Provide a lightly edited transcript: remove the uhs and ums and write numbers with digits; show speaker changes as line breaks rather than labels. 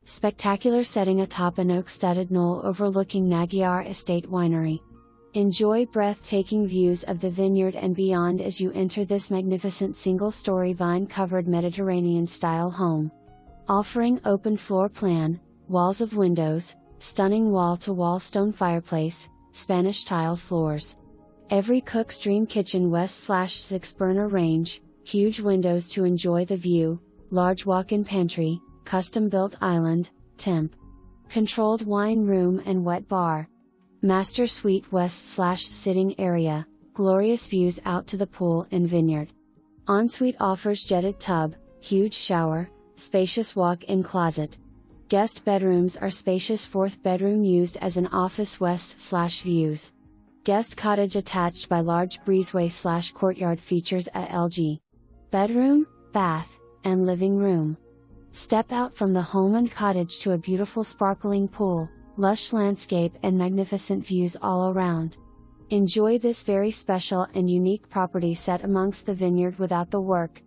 Spectacular setting atop an oak-studded knoll overlooking Naggiar Estate Winery. Enjoy breathtaking views of the vineyard and beyond as you enter this magnificent single-story vine-covered Mediterranean-style home. Offering open floor plan, walls of windows, stunning wall-to-wall stone fireplace, Spanish tile floors. Every cook's dream kitchen West/6 burner range, huge windows to enjoy the view, large walk-in pantry, custom-built island, temp. Controlled wine room and wet bar. Master suite West/sitting area, glorious views out to the pool and vineyard. Ensuite offers jetted tub, huge shower, spacious walk-in closet. Guest bedrooms are spacious, fourth bedroom used as an office West/views. Guest cottage attached by large breezeway/courtyard features a LG bedroom, bath, and living room. Step out from the home and cottage to a beautiful sparkling pool, lush landscape and magnificent views all around. Enjoy this very special and unique property set amongst the vineyard without the work,